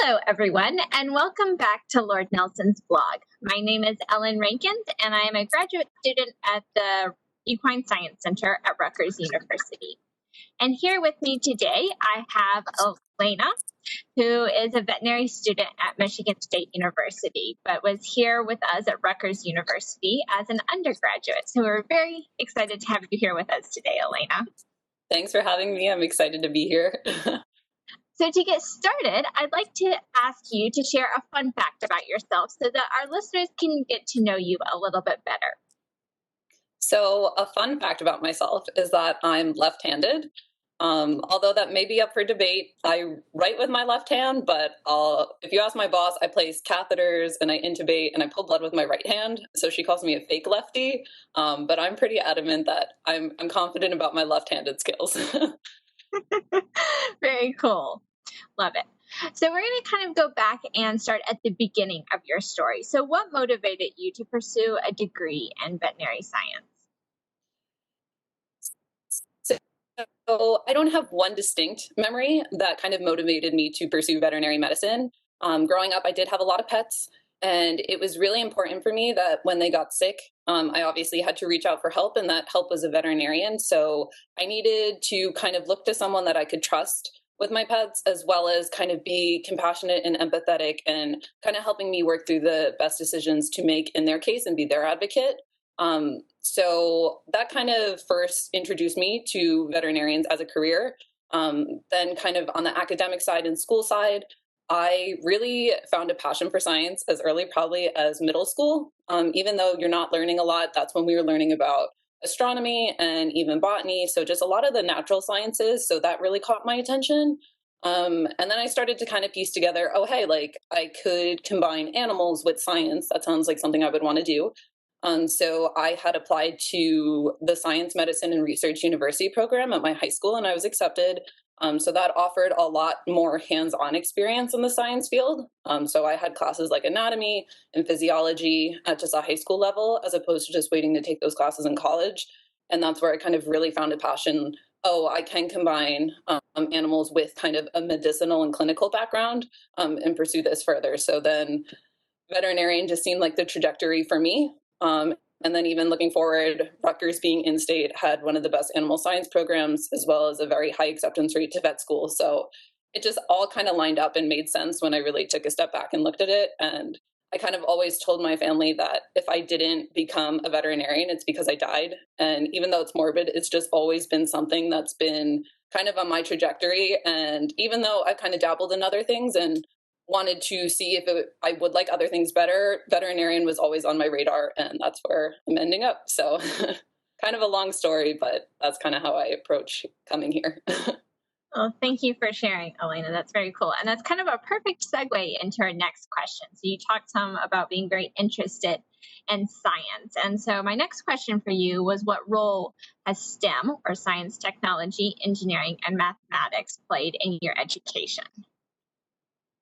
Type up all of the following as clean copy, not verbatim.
Hello, everyone, and welcome back to Lord Nelson's blog. My name is Ellen Rankins, and I am a graduate student at the Equine Science Center at Rutgers University. And here with me today, I have Elena, who is a veterinary student at Michigan State University, but was here with us at Rutgers University as an undergraduate. So we're very excited to have you here with us today, Elena. Thanks for having me. I'm excited to be here. So to get started, I'd like to ask you to share a fun fact about yourself so that our listeners can get to know you a little bit better. So a fun fact about myself is that I'm left-handed. Although that may be up for debate, I write with my left hand, but if you ask my boss, I place catheters and I intubate and I pull blood with my right hand. So she calls me a fake lefty, but I'm pretty adamant that I'm confident about my left-handed skills. Very cool. Love it. So we're going to kind of go back and start at the beginning of your story. So what motivated you to pursue a degree in veterinary science? So I don't have one distinct memory that kind of motivated me to pursue veterinary medicine. Growing up, I did have a lot of pets, and it was really important for me that when they got sick, I obviously had to reach out for help, and that help was a veterinarian. So I needed to kind of look to someone that I could trust with my pets, as well as kind of be compassionate and empathetic and kind of helping me work through the best decisions to make in their case and be their advocate. So that kind of first introduced me to veterinarians as a career. Then kind of on the academic side and school side, I really found a passion for science as early probably as middle school. Even though you're not learning a lot, that's when we were learning about astronomy and even botany. So just a lot of the natural sciences. So that really caught my attention. And then I started to kind of piece together, oh, hey, like I could combine animals with science. That sounds like something I would want to do. So I had applied to the Science, Medicine, and Research University program at my high school, and I was accepted. So that offered a lot more hands-on experience in the science field. So I had classes like anatomy and physiology at just a high school level, as opposed to just waiting to take those classes in college. And that's where I kind of really found a passion. Oh, I can combine animals with kind of a medicinal and clinical background and pursue this further. So then veterinarian just seemed like the trajectory for me. And then even looking forward, Rutgers being in-state had one of the best animal science programs, as well as a very high acceptance rate to vet school. So it just all kind of lined up and made sense when I really took a step back and looked at it. And I kind of always told my family that if I didn't become a veterinarian, it's because I died. And even though it's morbid, it's just always been something that's been kind of on my trajectory. And even though I've kind of dabbled in other things and wanted to see if I would like other things better, veterinarian was always on my radar, and that's where I'm ending up. So kind of a long story, but that's kind of how I approach coming here. Well, thank you for sharing, Elena. That's very cool. And that's kind of a perfect segue into our next question. So you talked some about being very interested in science. And so my next question for you was, what role has STEM, or science, technology, engineering, and mathematics, played in your education?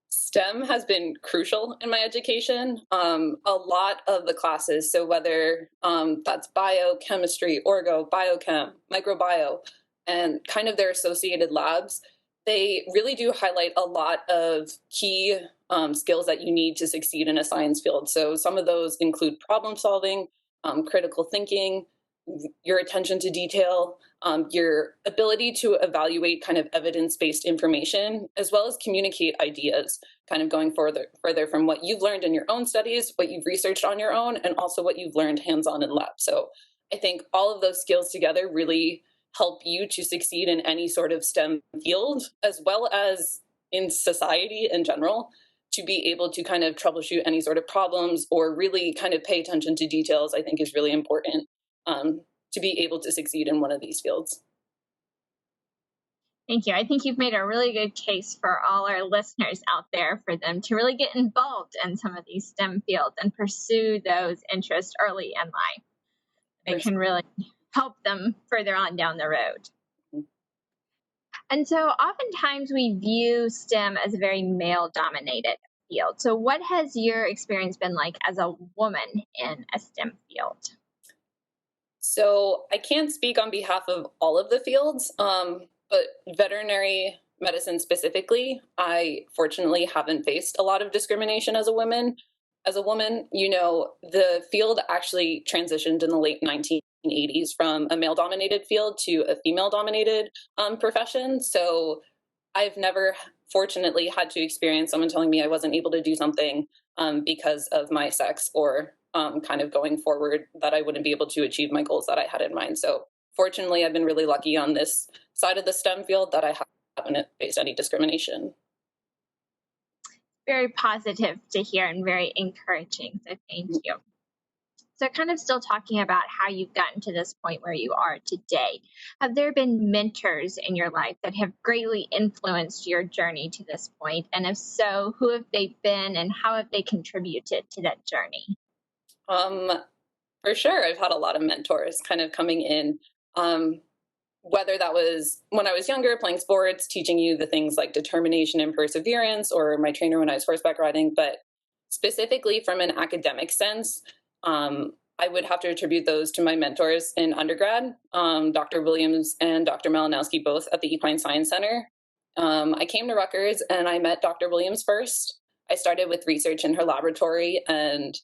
STEM has been crucial in my education. A lot of the classes, so whether that's bio, chemistry, orgo, biochem, microbio, and kind of their associated labs, they really do highlight a lot of key skills that you need to succeed in a science field. So some of those include problem solving, critical thinking, your attention to detail, your ability to evaluate kind of evidence-based information, as well as communicate ideas, kind of going further from what you've learned in your own studies, what you've researched on your own, and also what you've learned hands-on in lab. So I think all of those skills together really help you to succeed in any sort of STEM field, as well as in society in general, to be able to kind of troubleshoot any sort of problems or really kind of pay attention to details, I think is really important. To be able to succeed in one of these fields. Thank you. I think you've made a really good case for all our listeners out there for them to really get involved in some of these STEM fields and pursue those interests early in life. It can really help them further on down the road. Mm-hmm. And so oftentimes we view STEM as a very male-dominated field. So what has your experience been like as a woman in a STEM field? So I can't speak on behalf of all of the fields, but veterinary medicine specifically, I fortunately haven't faced a lot of discrimination as a woman. As a woman, the field actually transitioned in the late 1980s from a male dominated field to a female dominated profession. So I've never, fortunately, had to experience someone telling me I wasn't able to do something because of my sex, or kind of going forward that I wouldn't be able to achieve my goals that I had in mind. So fortunately, I've been really lucky on this side of the STEM field that I haven't faced any discrimination. Very positive to hear and very encouraging. So thank you. So, kind of still talking about how you've gotten to this point where you are today. Have there been mentors in your life that have greatly influenced your journey to this point? And if so, who have they been and how have they contributed to that journey? Um, for sure, I've had a lot of mentors kind of coming in. Um, whether that was when I was younger, playing sports, teaching you the things like determination and perseverance, or my trainer when I was horseback riding, but specifically from an academic sense, I would have to attribute those to my mentors in undergrad, Dr. Williams and Dr. Malinowski, both at the Equine Science Center. I came to Rutgers and I met Dr. Williams first. I started with research in her laboratory, and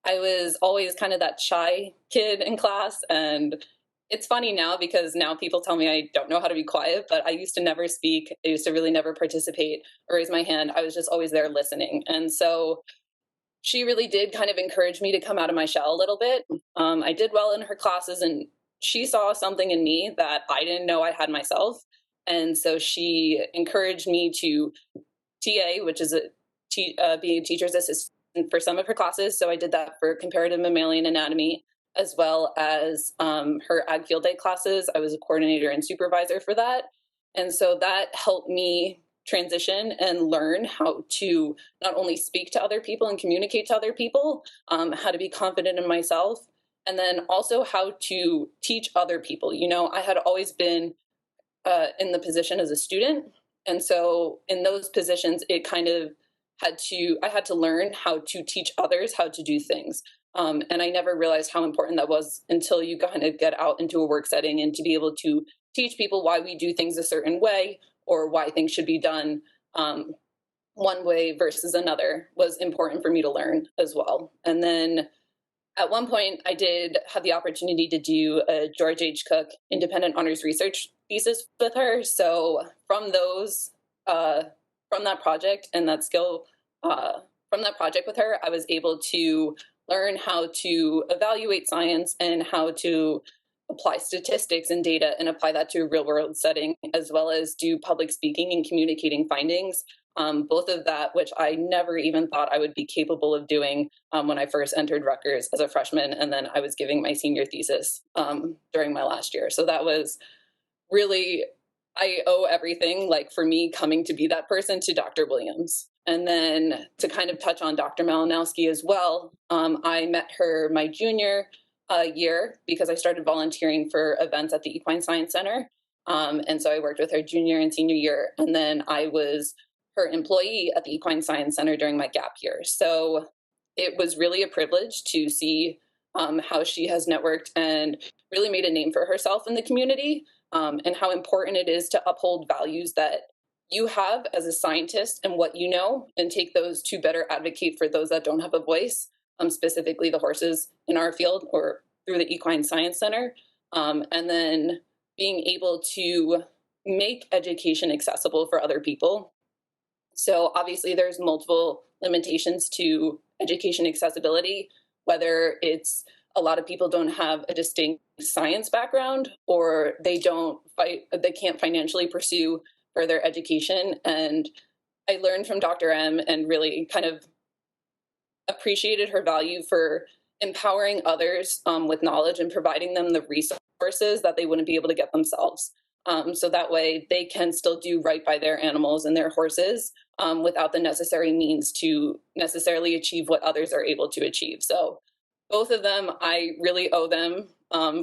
I was always kind of that shy kid in class. And it's funny now because now people tell me I don't know how to be quiet, but I used to never speak. I used to really never participate or raise my hand. I was just always there listening. And so she really did kind of encourage me to come out of my shell a little bit. I did well in her classes, and she saw something in me that I didn't know I had myself. And so she encouraged me to TA, which is being a teacher's assistant for some of her classes. So I did that for comparative mammalian anatomy, as well as her ag field day classes. I was a coordinator and supervisor for that. And so that helped me transition and learn how to not only speak to other people and communicate to other people, how to be confident in myself, and then also how to teach other people. I had always been in the position as a student. And so in those positions, it kind of I had to learn how to teach others how to do things. And I never realized how important that was until you kind of get out into a work setting, and to be able to teach people why we do things a certain way, or why things should be done one way versus another, was important for me to learn as well. And then at one point, I did have the opportunity to do a George H. Cook independent honors research thesis with her. So from that project and that skill, from that project with her, I was able to learn how to evaluate science and how to apply statistics and data and apply that to a real world setting, as well as do public speaking and communicating findings. Both of that, which I never even thought I would be capable of doing when I first entered Rutgers as a freshman, and then I was giving my senior thesis during my last year. So that was really, I owe everything, like for me coming to be that person, to Dr. Williams. And then to kind of touch on Dr. Malinowski as well, I met her my junior year because I started volunteering for events at the Equine Science Center. And so I worked with her junior and senior year, and then I was her employee at the Equine Science Center during my gap year. So it was really a privilege to see how she has networked and really made a name for herself in the community, and how important it is to uphold values that you have as a scientist and what you know, and take those to better advocate for those that don't have a voice, specifically the horses in our field or through the Equine Science Center. And then being able to make education accessible for other people. So obviously there's multiple limitations to education accessibility, whether it's a lot of people don't have a distinct science background, or they can't financially pursue further education. And I learned from Dr. M and really kind of appreciated her value for empowering others with knowledge and providing them the resources that they wouldn't be able to get themselves. So that way they can still do right by their animals and their horses without the necessary means to necessarily achieve what others are able to achieve. So both of them, I really owe them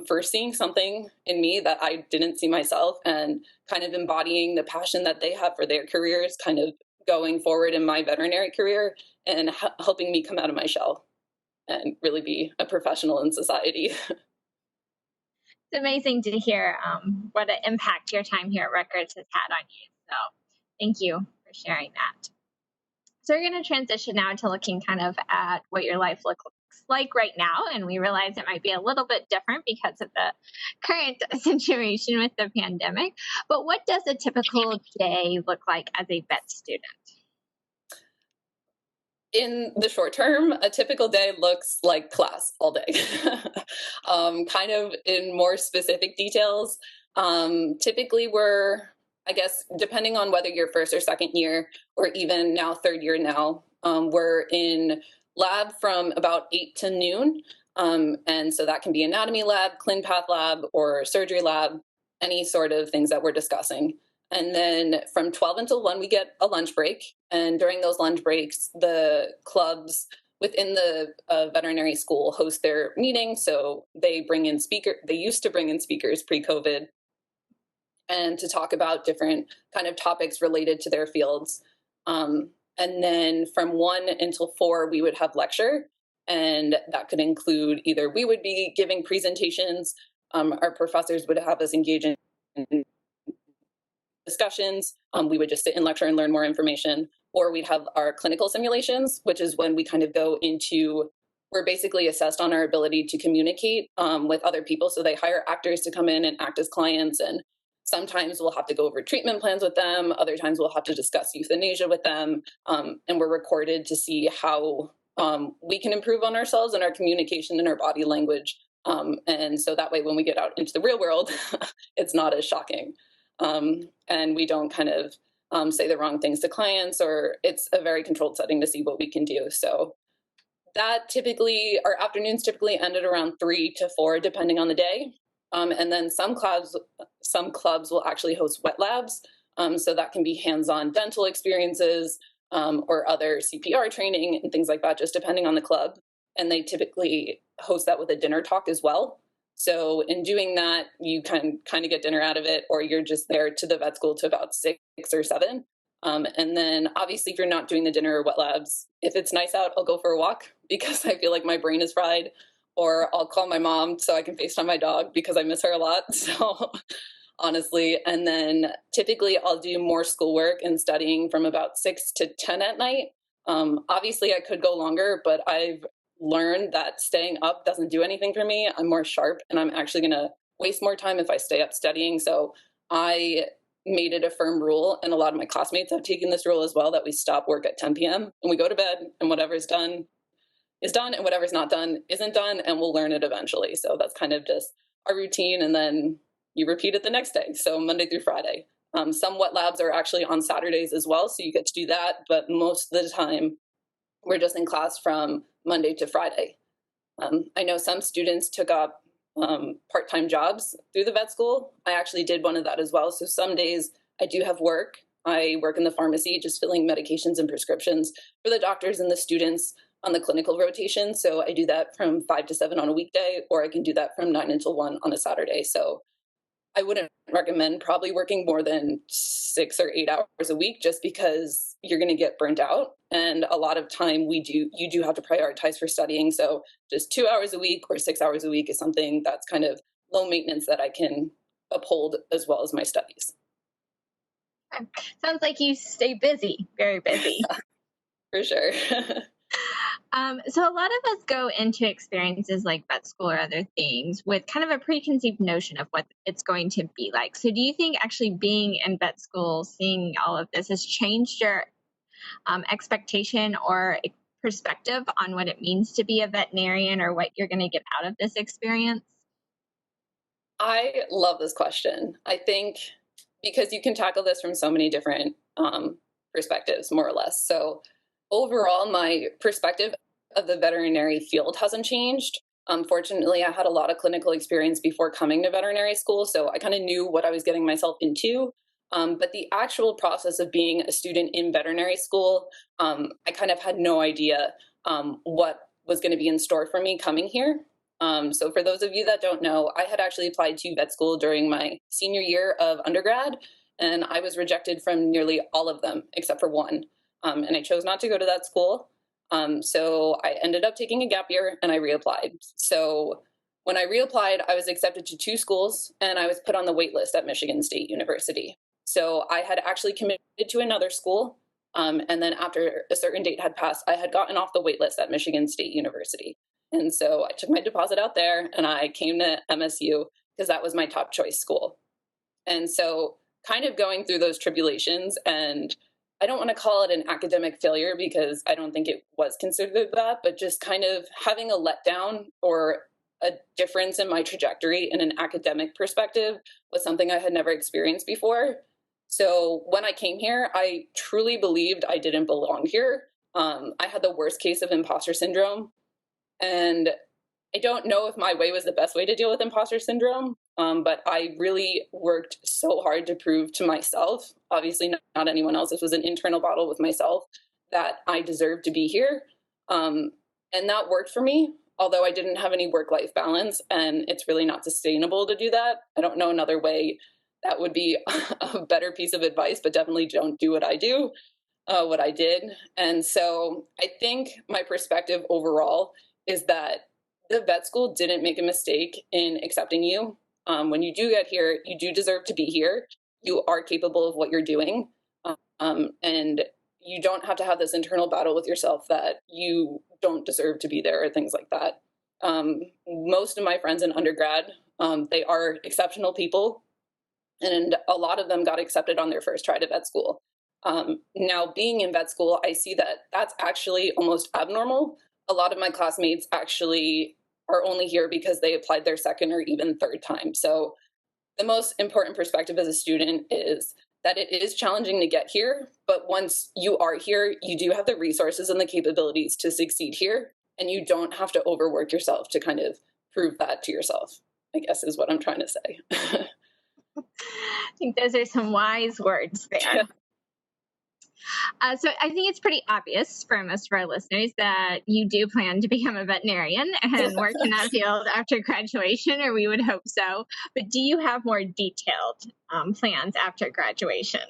for seeing something in me that I didn't see myself, and kind of embodying the passion that they have for their careers, kind of going forward in my veterinary career, and helping me come out of my shell and really be a professional in society. It's amazing to hear what an impact your time here at Rutgers has had on you. So Thank you for sharing that. So we're going to transition now to looking kind of at what your life looks like right now. And we realize it might be a little bit different because of the current situation with the pandemic. But what does a typical day look like as a vet student? In the short term, a typical day looks like class all day. Kind of in more specific details, typically I guess, depending on whether you're first or second year, or even now third year now, we're in lab from about 8 to noon. And so that can be anatomy lab, clin path lab, or surgery lab, any sort of things that we're discussing. And then from 12 until 1, we get a lunch break. And during those lunch breaks, the clubs within the veterinary school host their meetings. So they bring in they used to bring in speakers pre-COVID, and to talk about different kind of topics related to their fields. And then from 1 until 4, we would have lecture. And that could include either we would be giving presentations, our professors would have us engage in discussions. We would just sit in lecture and learn more information, or we'd have our clinical simulations, which is when we kind of go into, we're basically assessed on our ability to communicate with other people. So they hire actors to come in and act as clients, and sometimes we'll have to go over treatment plans with them. Other times we'll have to discuss euthanasia with them, and we're recorded to see how we can improve on ourselves and our communication and our body language. And so that way, when we get out into the real world, it's not as shocking. And we don't kind of say the wrong things to clients, or it's a very controlled setting to see what we can do. So that typically, our afternoons typically ended around 3 to 4, depending on the day. And then some clubs will actually host wet labs. So that can be hands-on dental experiences or other CPR training and things like that, just depending on the club. And they typically host that with a dinner talk as well. So in doing that, you can kind of get dinner out of it, or you're just there to the vet school to about 6 or 7. And then obviously, if you're not doing the dinner or wet labs, if it's nice out, I'll go for a walk because I feel like my brain is fried, or I'll call my mom so I can FaceTime my dog because I miss her a lot. So honestly, and then typically I'll do more schoolwork and studying from about 6 to 10 at night. Obviously, I could go longer, but I've learned that staying up doesn't do anything for me. I'm more sharp, and I'm actually going to waste more time if I stay up studying. So I made it a firm rule, and a lot of my classmates have taken this rule as well, that we stop work at 10 p.m. and we go to bed, and whatever's done is done, and whatever's not done isn't done, and we'll learn it eventually. So that's kind of just our routine, and then you repeat it the next day. So Monday through Friday. Some wet labs are actually on Saturdays as well, so you get to do that, but most of the time we're just in class from Monday to Friday. I know some students took up part-time jobs through the vet school. I actually did one of that as well. So some days I do have work. I work in the pharmacy, just filling medications and prescriptions for the doctors and the students on the clinical rotation. So I do that from 5 to 7 on a weekday, or I can do that from 9 until 1 on a Saturday. So I wouldn't recommend probably working more than 6 or 8 hours a week, just because you're going to get burnt out. And a lot of time you do have to prioritize for studying. So just 2 hours a week or 6 hours a week is something that's kind of low maintenance that I can uphold, as well as my studies. Sounds like you stay busy, very busy. For sure. So a lot of us go into experiences like vet school or other things with kind of a preconceived notion of what it's going to be like. So do you think actually being in vet school, seeing all of this, has changed your expectation or perspective on what it means to be a veterinarian, or what you're going to get out of this experience? I love this question. I think because you can tackle this from so many different perspectives, more or less. So overall, my perspective of the veterinary field hasn't changed. Fortunately, I had a lot of clinical experience before coming to veterinary school, so I kind of knew what I was getting myself into. But the actual process of being a student in veterinary school, I kind of had no idea what was going to be in store for me coming here. So for those of you that don't know, I had actually applied to vet school during my senior year of undergrad, and I was rejected from nearly all of them except for one. And I chose not to go to that school. So I ended up taking a gap year and I reapplied. So when I reapplied, I was accepted to 2 schools, and I was put on the wait list at Michigan State University. So I had actually committed to another school. And then after a certain date had passed, I had gotten off the wait list at Michigan State University. And so I took my deposit out there and I came to MSU because that was my top choice school. And so, kind of going through those tribulations, and I don't want to call it an academic failure because I don't think it was considered that, but just kind of having a letdown or a difference in my trajectory in an academic perspective was something I had never experienced before. So, when I came here, I truly believed I didn't belong here. I had the worst case of imposter syndrome. And I don't know if my way was the best way to deal with imposter syndrome, but I really worked so hard to prove to myself, obviously not anyone else, this was an internal battle with myself, that I deserved to be here. And that worked for me, although I didn't have any work-life balance, and it's really not sustainable to do that. I don't know another way that would be a better piece of advice, but definitely don't do what I do, what I did. And so I think my perspective overall is that the vet school didn't make a mistake in accepting you. When you do get here, you do deserve to be here. You are capable of what you're doing. And you don't have to have this internal battle with yourself that you don't deserve to be there or things like that. Most of my friends in undergrad, they are exceptional people. And a lot of them got accepted on their first try to vet school. Now, being in vet school, I see that that's actually almost abnormal. A lot of my classmates actually are only here because they applied their second or even third time. So the most important perspective as a student is that it is challenging to get here, but once you are here, you do have the resources and the capabilities to succeed here, and you don't have to overwork yourself to kind of prove that to yourself, I guess is what I'm trying to say. I think those are some wise words there. So I think it's pretty obvious for most of our listeners that you do plan to become a veterinarian and work in that field after graduation, or we would hope so. But do you have more detailed plans after graduation?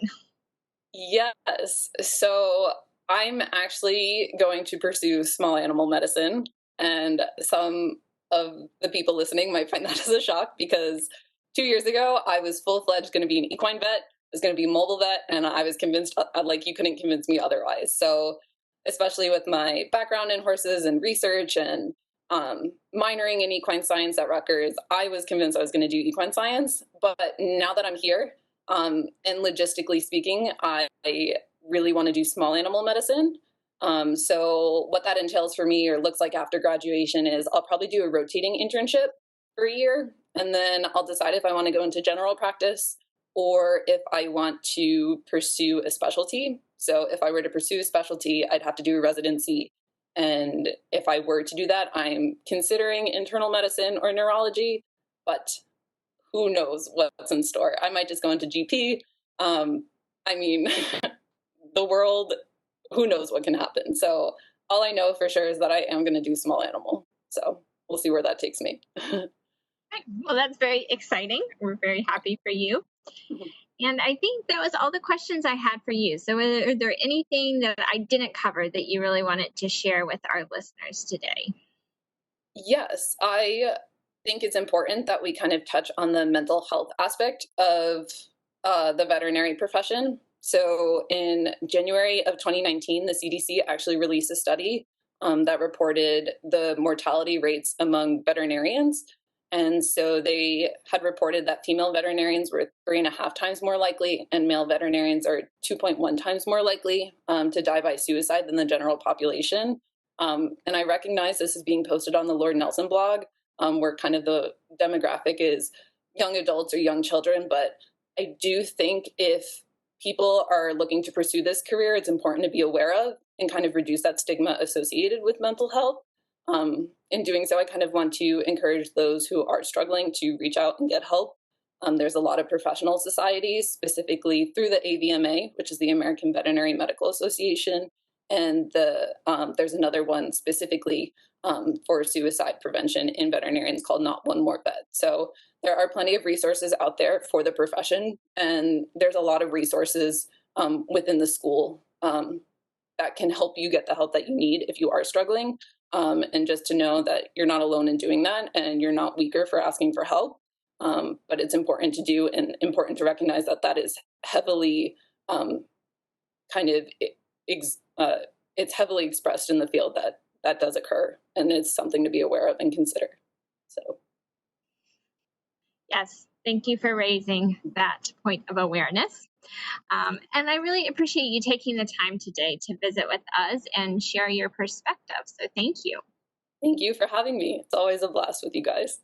Yes. So I'm actually going to pursue small animal medicine. And some of the people listening might find that as a shock because 2 years ago, I was full fledged going to be an equine vet, I was going to be a mobile vet, and I was convinced, like, you couldn't convince me otherwise. So, especially with my background in horses and research and minoring in equine science at Rutgers, I was convinced I was going to do equine science. But now that I'm here, and logistically speaking, I really want to do small animal medicine. So what that entails for me or looks like after graduation is I'll probably do a rotating internship for a year, and then I'll decide if I want to go into general practice or if I want to pursue a specialty. So if I were to pursue a specialty, I'd have to do a residency. And if I were to do that, I'm considering internal medicine or neurology, but who knows what's in store. I might just go into GP. I mean, the world, who knows what can happen. So all I know for sure is that I am going to do small animal. So we'll see where that takes me. Well, that's very exciting. We're very happy for you. And I think that was all the questions I had for you. So, are there anything that I didn't cover that you really wanted to share with our listeners today? Yes, I think it's important that we kind of touch on the mental health aspect of the veterinary profession. So, in January of 2019, the CDC actually released a study that reported the mortality rates among veterinarians. And so they had reported that female veterinarians were 3.5 times more likely, and male veterinarians are 2.1 times more likely to die by suicide than the general population. And I recognize this is being posted on the Lord Nelson blog, where kind of the demographic is young adults or young children. But I do think if people are looking to pursue this career, it's important to be aware of and kind of reduce that stigma associated with mental health. In doing so, I kind of want to encourage those who are struggling to reach out and get help. There's a lot of professional societies, specifically through the AVMA, which is the American Veterinary Medical Association, and there's another one specifically for suicide prevention in veterinarians called Not One More Vet. So there are plenty of resources out there for the profession, and there's a lot of resources within the school that can help you get the help that you need if you are struggling. And just to know that you're not alone in doing that and you're not weaker for asking for help. but it's important to do and important to recognize that that is heavily kind of it's heavily expressed in the field that that does occur, and it's something to be aware of and consider. So Yes, thank you for raising that point of awareness. And I really appreciate you taking the time today to visit with us and share your perspective. So thank you. thank you for having me. It's always a blast with you guys.